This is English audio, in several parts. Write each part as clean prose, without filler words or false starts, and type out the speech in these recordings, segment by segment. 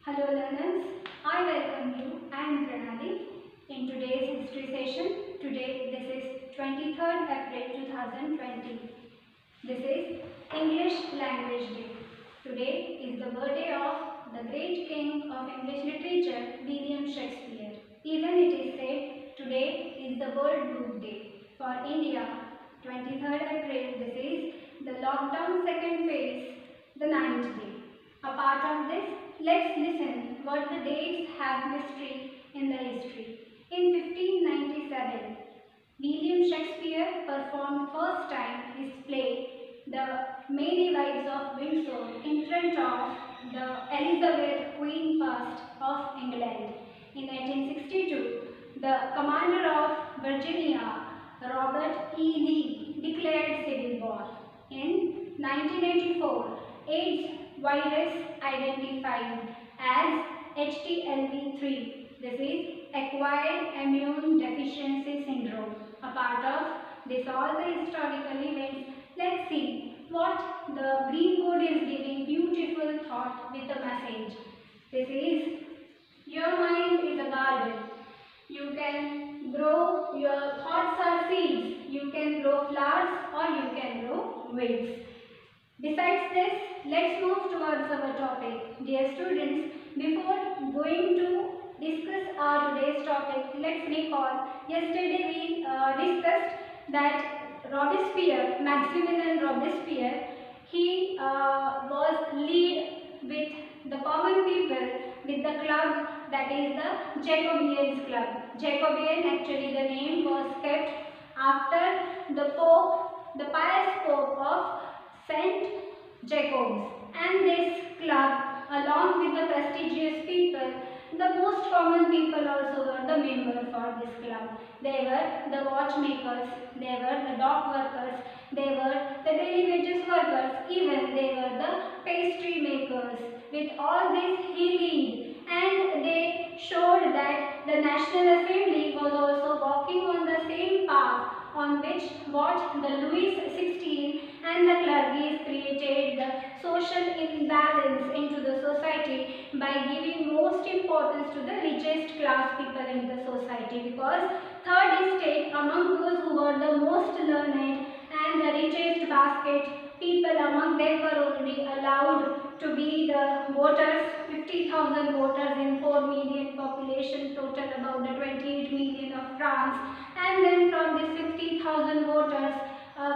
Hello learners, I welcome you. I am Pranali. In today's history session, today this is 23rd April 2020. This is English Language Day. Today is the birthday of the great king of English literature, William Shakespeare. Even it is said today is the World Book Day. For India, 23rd April, this is the lockdown second phase, the 9th day. A part of this, let's listen what the dates have mystery in the history. In 1597, William Shakespeare performed first time his play The Merry Wives of Windsor in front of the Elizabeth Queen First of England. In 1862, the commander of Virginia, Robert E. Lee, declared civil war. In 1984, AIDS virus identified as HTLV-3. This is acquired immune deficiency syndrome. A part of this all the historical events, let's see what the green code is giving beautiful thought with a message. This is your mind is a garden. You can grow, your thoughts are seeds. You can grow flowers or you can grow weeds. Besides this, let's move towards our topic. Dear students, before going to discuss our today's topic, let's recall yesterday we discussed that Robespierre, Maximilien Robespierre, he was lead with the common people with the club that is the Jacobeans Club. Jacobean, actually the name was kept after the Pope, the pious Pope of Saint Jacobs, and this club along with the prestigious people, the most common people also were the members for this club. They were the watchmakers, they were the dock workers, they were the daily wages workers, even they were the pastry makers. With all this he lead, and they showed that the National Assembly was also walking on the same path on which what the Louis XVI and the clergy created the social imbalance into the society by giving most importance to the richest class people in the society, because third estate among those who were the most learned and the richest basket people among them were only allowed to be the voters, 50,000 voters in 4 million population, total about the 28 million of France, and then from this 50,000 voters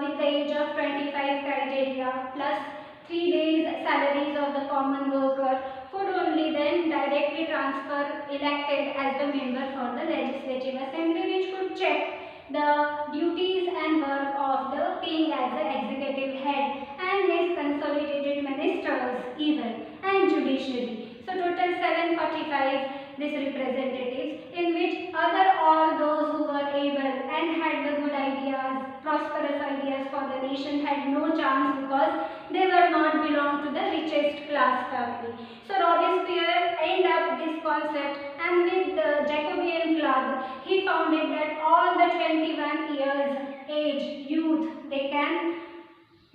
with the age of 25 criteria plus 3 days salaries of the common worker could only then directly transfer elected as the member for the legislative assembly, which could check the duties and work of the king as the executive head and his consolidated ministers even and judiciary. So total 745 these representatives, in which other all those who were able and had the good ideas, prosperous ideas for the nation had no chance because they were not belong to the richest class family. So Robespierre ended up this concept, and with the Jacobean Club he founded that all the 21 years age youth, they can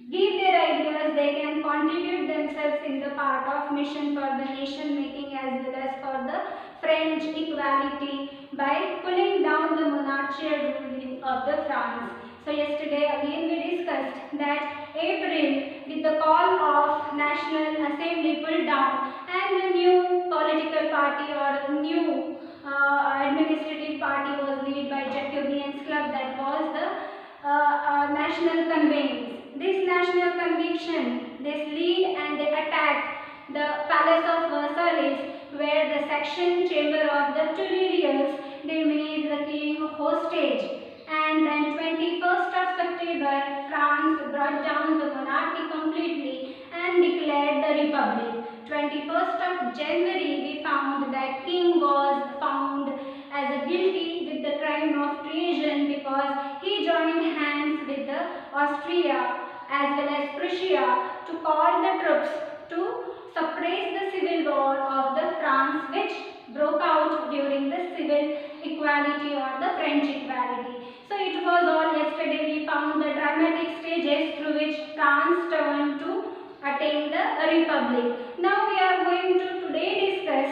give their ideas, they can contribute themselves in the part of mission for the nation making as well as for the French equality by pulling down the monarchical ruling of the France. So yesterday again we discussed that April with the call of National Assembly pulled down and a new political party or new administrative party was led by Jacobeans Club, that was the National Conveyance. This national conviction, this lead and they attacked the Palace of Versailles, where the section chamber of the Tuileries, they made the king hostage. And then 21st of September, France brought down the monarchy completely and declared the republic. 21st of January, we found that king was found as guilty with the crime of treason because he joined hands with the Austria as well as Prussia to call the troops to suppress the civil war of the France, which broke out during the civil equality or the French equality. So it was all yesterday we found the dramatic stages through which France turned to attain the republic. Now we are going to today discuss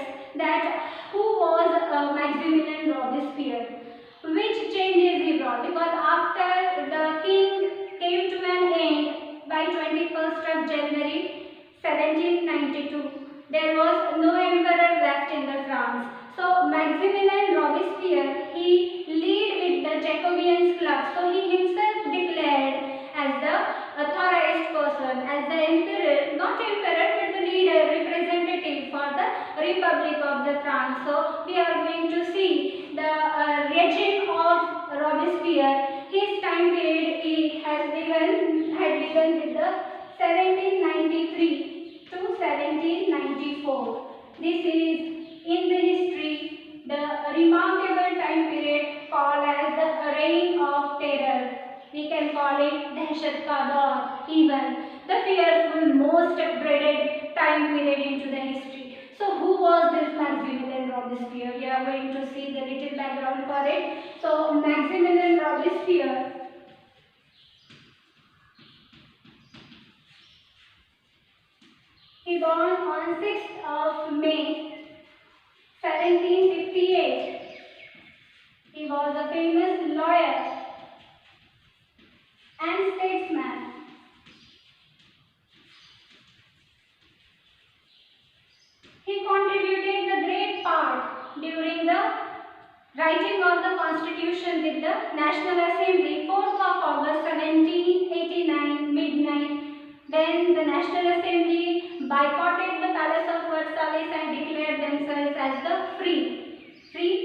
in the France. So Maximilien Robespierre, he lead with the Jacobean club. So he himself declared as the authorized person, as the emperor, not emperor but the leader, representative for the Republic of the France. So we are going to see the regime of Robespierre. His time period had begun with the 1793 to 1794. This is in the history the remarkable time period called as the Reign of Terror. We can call it Dahshat ka Daur, even the fearful, most dreaded time period into the history. So who was this Maximilien Robespierre? We are going to see the little background for it. So Maximilien Robespierre, he born on 6th of May 1758. He was a famous lawyer and statesman. He contributed the great part during the writing of the Constitution with the National Assembly 4th of August 1789 midnight, when the National Assembly boycotted the Palace of Versailles and declared themselves as the free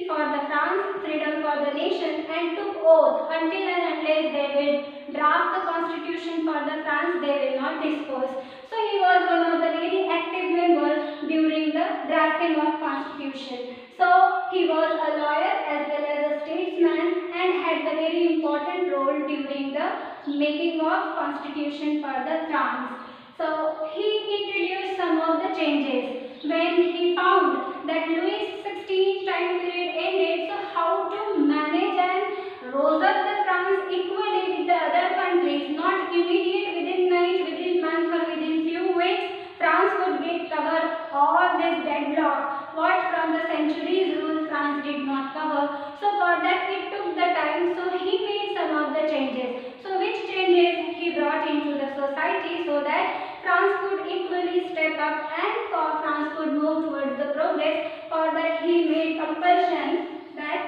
for the France, freedom for the nation, and took oath until and unless they will draft the Constitution for the France, they will not dispose. So he was one of the very active members during the drafting of Constitution. So he was a lawyer as well as a statesman and had the very important role during the making of Constitution for the France. So he introduced some of the changes when he found that Louis XVI time period ended. So how to manage and rose up the France equally with the other countries, not immediate within night, within month or within few weeks. France would get cover all this deadlock what from the centuries rule France did not cover. So for that it took the time. So he made some of the changes. So which changes he brought into the society so that France could equally step up and for France could move towards the progress. For that he made compulsion that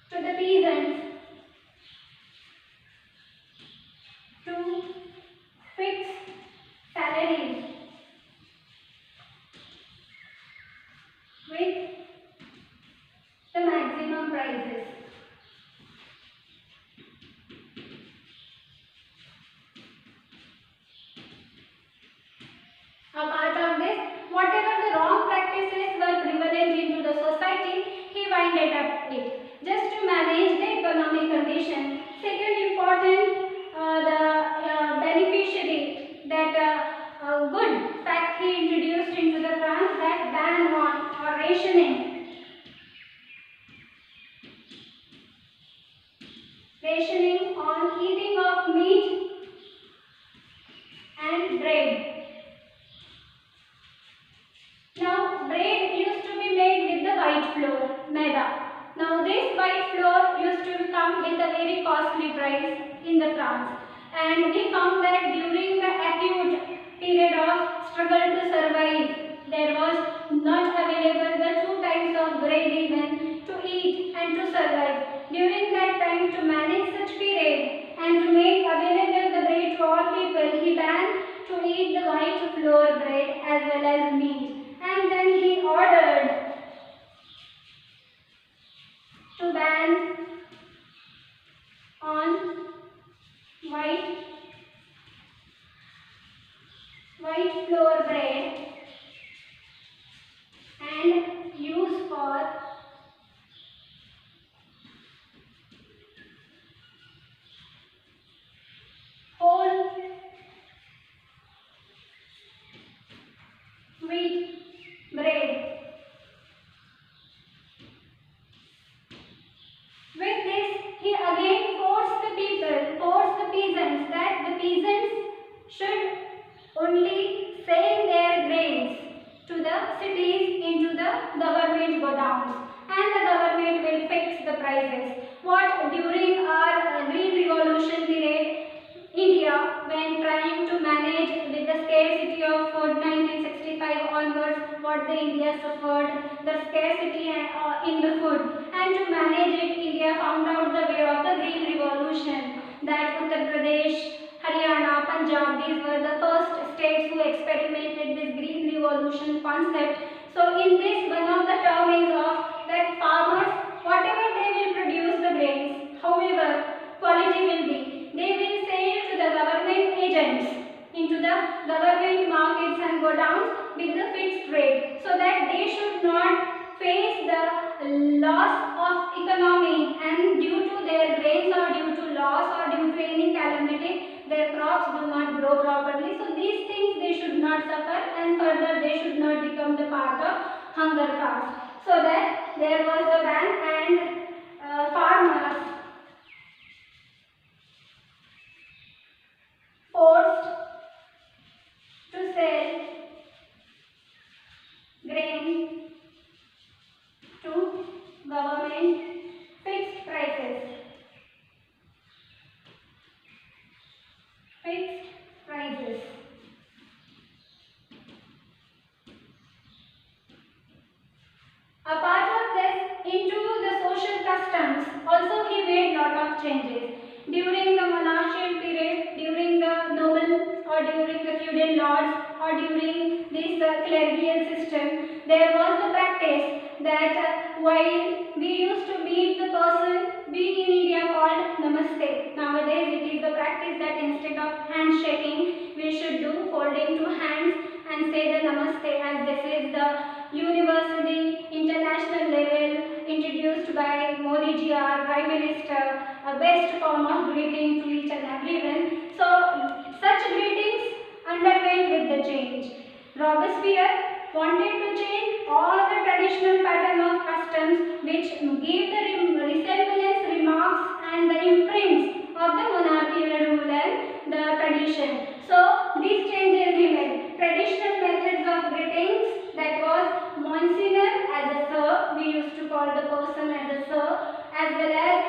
to the peasants to fix salaries with the maximum prices. Apart of this, whatever the wrong practices were prevalent into the society, he winded up it just to manage the economic condition. Second important, the beneficiary, that good fact he introduced into the France, that ban on or rationing on eating of meat and bread. Now bread used to be made with the white flour, maida. Now this white flour used to come with a very costly price in the France, and we found that during the acute period of struggle to survive, there was not available the 2 types of bread even to eat and to survive. During that time, to manage such period and to make available the bread to all people, he banned to eat the white flour bread as well as meat, and then he ordered to ban on white flour bread and use for whole wheat bread. With this, he again forced the peasants that the peasants should only sell and trying to manage with the scarcity of food 1965 onwards, what the India suffered, the scarcity in the food, and to manage it, India found out the way of the Green Revolution, that Uttar Pradesh, Haryana, Punjab, these were the first states who experimented this Green Revolution concept. So in this, one of the term is of that farmers, whatever they will produce the grains, however quality will be, they will sell to the government agents into the government markets and godowns with the fixed rate, so that they should not face the loss of economy, and due to their grains or due to loss or due to any calamity, their crops do not grow properly. So these things they should not suffer, and further they should not become the part of hunger fast. So that there was a ban, and farmers forced to sell grain to government fixed prices. Fixed prices. Apart of this, into the social customs, also he made lot of changes. During the monarchical period, during the noble or during the feudal lords or during this clerical system, there was the practice that while we used to meet the person, we in India called namaste. Nowadays it is the practice that instead of handshaking, we should do folding two hands and say the namaste, as this is the university international level introduced by Modi ji, our Prime Minister, a best form of greeting to each and everyone. So such greetings underwent with the change. Robespierre wanted to change all the traditional pattern of customs which give the resemblance, remarks and the imprints of the monarchical rule and the tradition. So these changes he made. Traditional methods of greetings, that was Monsignor as a sir, we used to call the person as a sir, as well as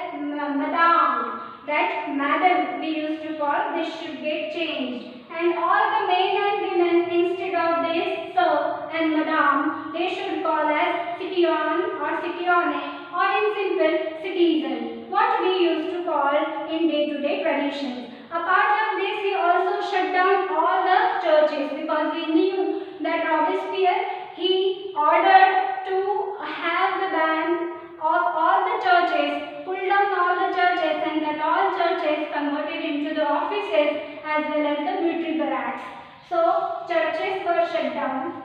Madame, that madam we used to call, this should get changed. And all the men and women, instead of this sir and madam, they should call as citoyen or citoyenne, or in simple citizen, what we used to call in day-to-day traditions. Apart of this, he also shut down all the churches, because we knew that Robespierre, he ordered to have the ban of all the churches, pull down all the churches, and that all churches converted into the offices as well as the military barracks. So churches were shut down.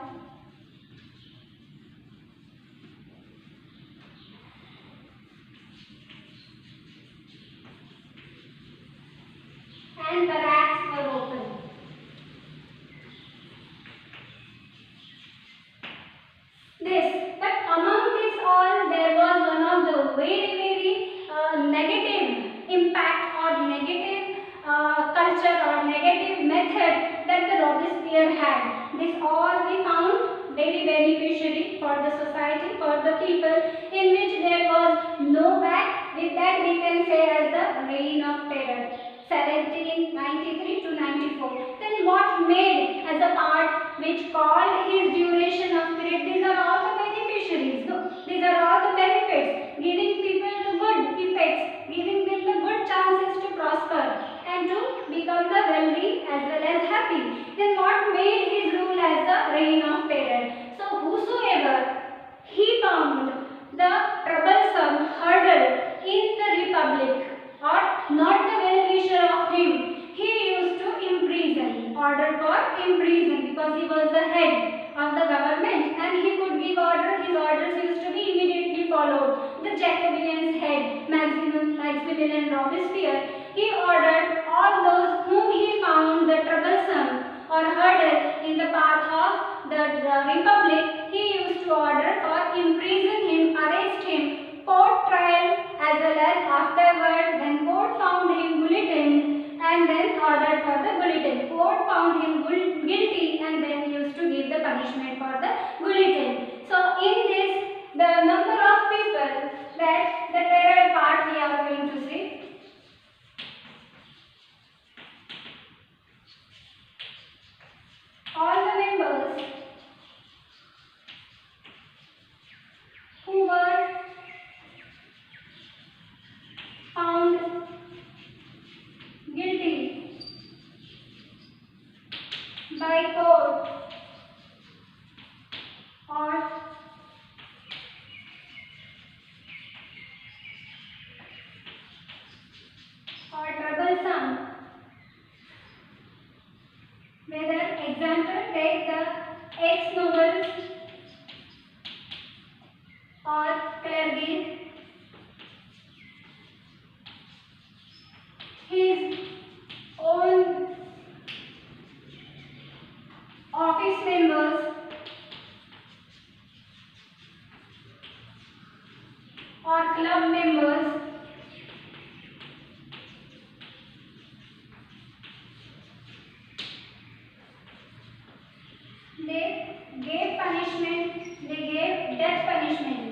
And barracks were open. But among this all, there was one of the very negative impact or negative culture or negative method that the Robespierre had. This all we found very beneficiary for the society, for the people, in which there was no back. With that we can say as the reign of terror, 1793 to 94. Then what made as a part which called his duration of period? These are all the beneficiaries. These are all the benefits, giving people the good effects, giving them the good chances to prosper and to become the wealthy as well as happy. Then what made his rule as the reign of terror? So whosoever he found the troublesome hurdle in the republic, or not the well-wisher of him, he used to imprison, order for imprison, because he was the head of the government and he could give order. His orders used to be immediately followed. The Jacobeans head, Maximilian Robespierre, he ordered all those whom he found the troublesome or hurdle in the path of the republic, he used to order for imprison him, arrest him, court trial, as well as afterward when court found him bulletin and then ordered for the bulletin. Court found him guilty and then used to give the punishment for the bulletin. So in this, the number of people that the terror part we are going to see. by court or troublesome. Whether example take the ex-nobles or clergy, his own office members or club members, they gave punishment, they gave death punishment.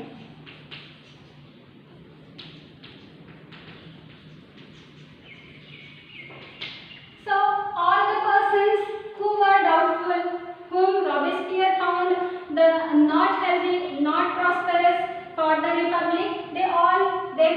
So all the persons who were doubtful, whom Robespierre found the not healthy, not prosperous for the republic, them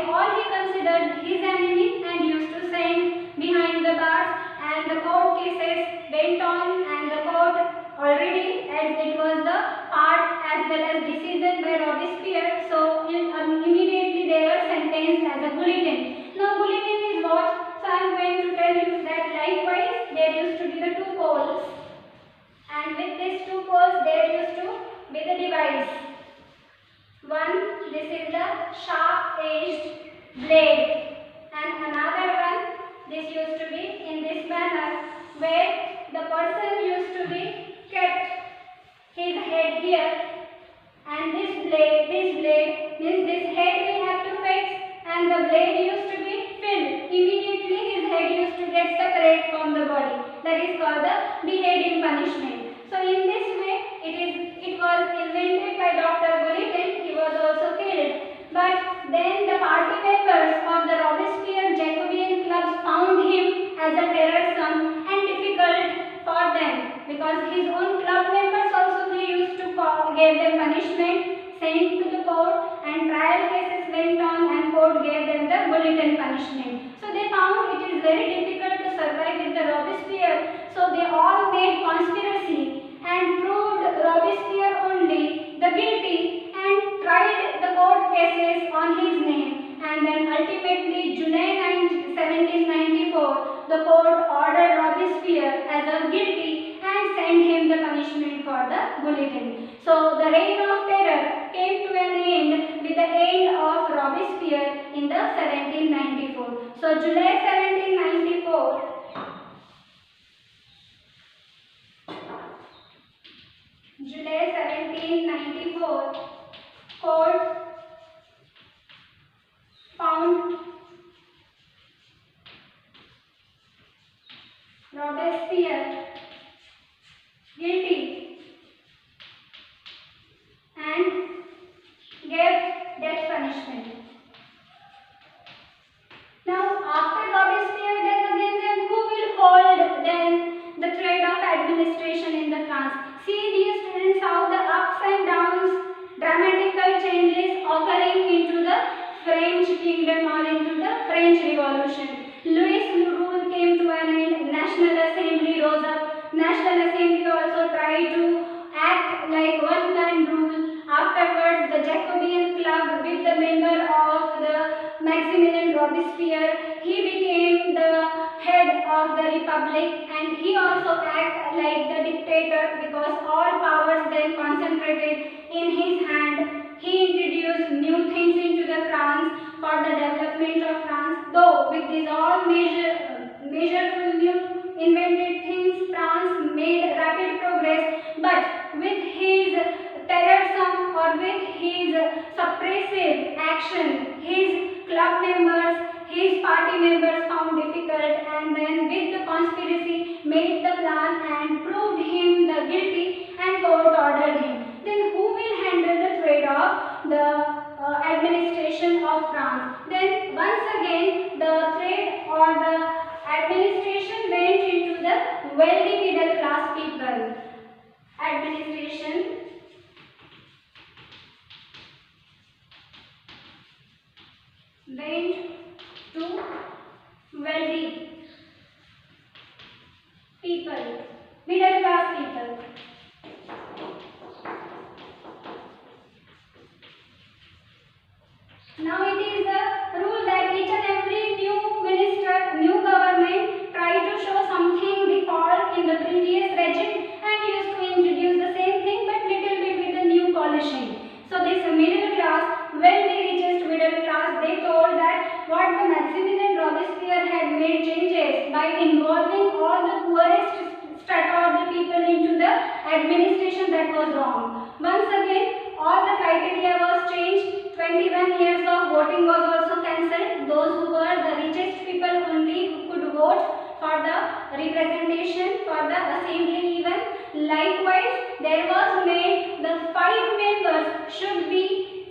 all he considered his enemy and used to send behind the bars, and the court cases went on, and the court already, as it was the part as well as decision by Robespierre, so immediately they were sentenced as a bulletin. Now bulletin is what? So I am going to tell you that likewise there used to be the two poles, and with these two poles there used to be the device. One, this is the sharp-edged blade, and another one, this used to be in this manner, where the person used to be kept his head here, and this blade means this head we have to fix, and the blade used to be filled. Immediately his head used to get separate from the body. That is called the beheading punishment. So in this way, it was invented by Dr. Bulletin. He was also killed. But then the party members of the Robespierre Jacobean clubs found him as a terrorsome and difficult for them, because his own club members also they used to give them punishment, sent to the court, and trial cases went on, and court gave them the bulletin punishment. So they found it is very difficult to survive with the Robespierre. So they all made conspiracy and proved Robespierre only the guilty and tried the court cases on his name. And then ultimately July 1794, the court ordered Robespierre as a guilty and sent him the punishment for the bulletin. So the reign of terror came to an end with the end of Robespierre in the 1794. So July 1794, court found Robespierre guilty and gave death punishment. Now after Robespierre death again, then who will hold then the thread of administration in the France? See, dear students, how the ups and downs, dramatical changes occurring into the French kingdom or into the French Revolution. Louis rule came to an end. National Assembly rose up. National Assembly also tried to act like one man rule. Afterwards, the Jacobean Club with the member of the Maximilien Robespierre, he became the head of the republic, and he also acted like the dictator because all powers then concentrated in his hand. He introduced new things into the France for the development of France. Though with these all measurable new invented things, France made rapid progress, but with his terrorism or with his suppressive action, his club members, his party members found difficult, and then with the conspiracy made the plan and proved him the guilty, and court ordered him. Then who will handle the thread of the administration of France? Then once again the thread or the administration went into the wealthy middle class people. Administration went to wealthy people. middle class people. Now it is the rule that each and every new minister, new government try to show something they called in the previous regime and used to introduce the same thing but little bit with the new polishing. So this middle class, wealthy richest middle class, they told that what the Maximilian Robespierre had made changes by involving all the poorest strata of the people into the administration, that was wrong. Once again, all the criteria was changed. 21 years of voting was also cancelled. Those who were the richest people only who could vote for the representation, for the assembly even. Likewise, there was made the 5 members should be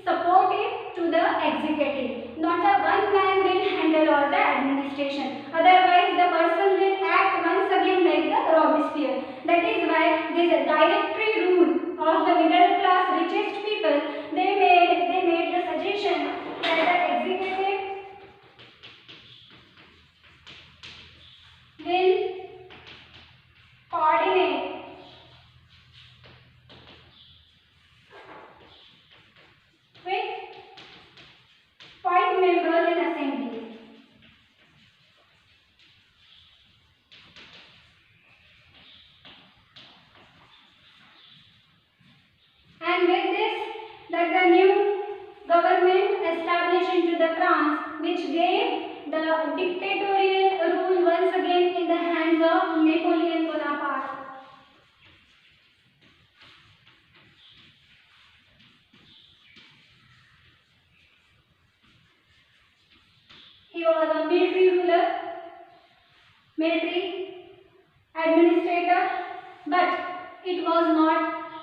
supportive to the executive. Not a one man will handle all the administration. Otherwise, the person will act once again like the Robespierre. That is why this directory rule of the middle class richest people, they made the suggestion that the executive will coordinate with 5 members in assembly. And with this, that the new government established into the France, which gave the dictatorial rule once again in the hands of Napoleon Bonaparte. He was a military ruler, military administrator, but it was not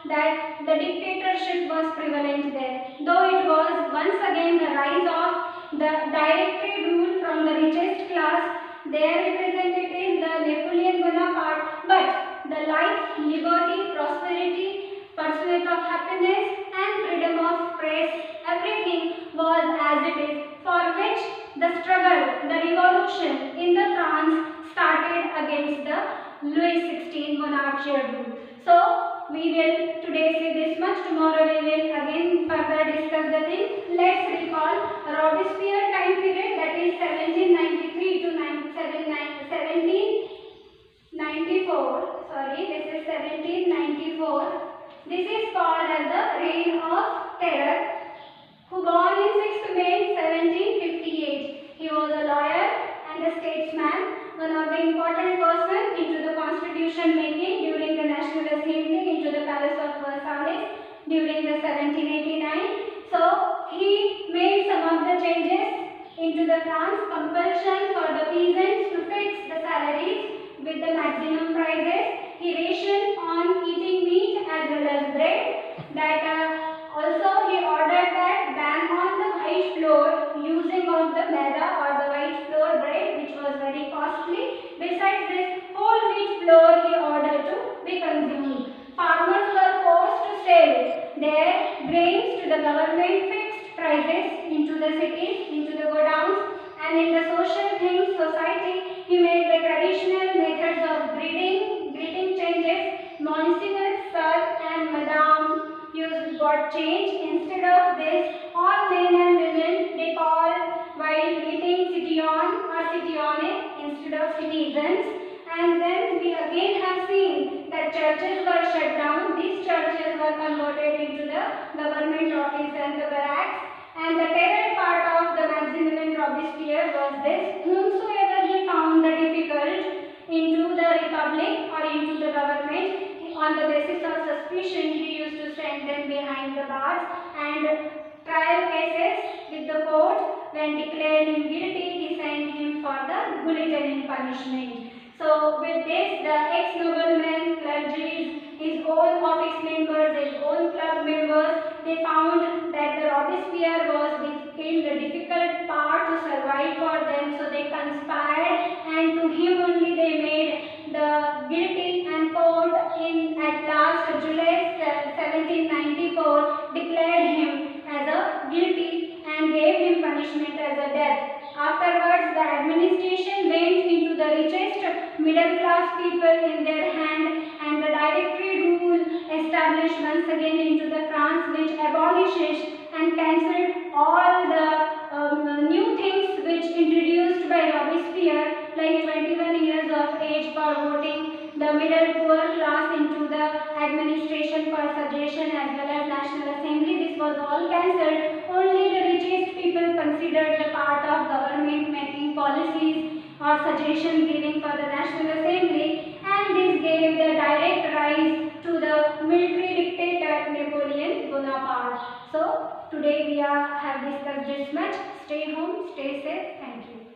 that the dictatorship was prevalent there. Though it was once again the rise of the directory rule from the richest class, their representative the Napoleon Bonaparte, but the life, liberty, prosperity, pursuit of happiness and freedom of press, everything was as it is, for which the struggle, the revolution in the France started against the Louis XVI monarchical rule. So, we will today say this much, tomorrow we will again further discuss the thing. Let's recall Robespierre time period, that is 1793 to 1794. Sorry, this is 1794. This is called as the Reign of Terror. Who born in 6th May 1758. He was a lawyer and a statesman, one of the important persons into the constitution making during the National Assembly into the Palace of Versailles during the 1789. So he made some of the changes into the France, compulsion for the peasants to fix the salaries with the maximum prices. He rationed on eating meat as well as bread. Also he ordered that ban on the white flour using of the maida or the white flour bread, which was very costly. Besides this, whole wheat flour he ordered to be consumed. Farmers were forced to sell their grains to the government fixed prices into the cities, into the godowns, and in the social things, society, he made the traditional methods of greeting changes. Monsignor, sir and madam got changed. Instead of this, all men and women they call while meeting citoyen or citoyenne instead of citizens. And then we again have seen that churches were shut down. These churches were converted into the government office and the barracks. And the terror part of the Maximilian Robespierre was this: whomsoever he found the difficult into the republic or into the government, on the basis of suspicion, he used to send them behind the bars, and trial cases with the court, when declared him guilty, he sent him for the guillotining punishment. So with this, the ex-noblemen, clergies, his own office members, his own club members, they found that the Robespierre was in the difficult part to survive for them, so they conspired, and to him only they made the guilty, and court in at last July 1794 declared him as a guilty and gave him punishment as a death. Afterwards, the administration went into the richest middle class people in their hand, once again into the France, which abolishes and cancelled all the new things which introduced by Robespierre, like 21 years of age for voting, the middle poor class into the administration for suggestion as well as National Assembly. This was all cancelled. Only the richest people considered the part of government making policies or suggestion giving for the National Assembly, and this gave the direct rise to the military dictator Napoleon Bonaparte. So today we have discussed this much. Stay home, stay safe. Thank you.